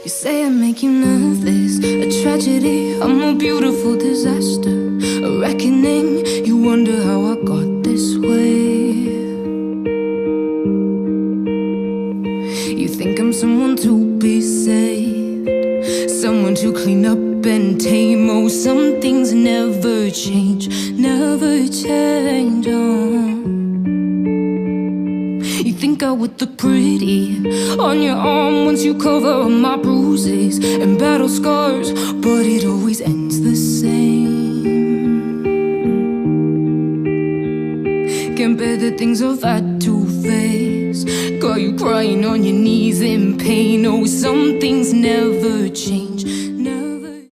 You say I make you nervous, a tragedy, I'm a beautiful disaster, a reckoning. You wonder how I got this way. You think I'm someone to be saved, someone to clean up and tame. Oh, some things never change, never change. Oh. You think I would look pretty on your arm once you cover up my bruises and battle scars, but it always ends the same. Can't bear the things I've had to face, got you crying on your knees in pain. Oh, some things never change.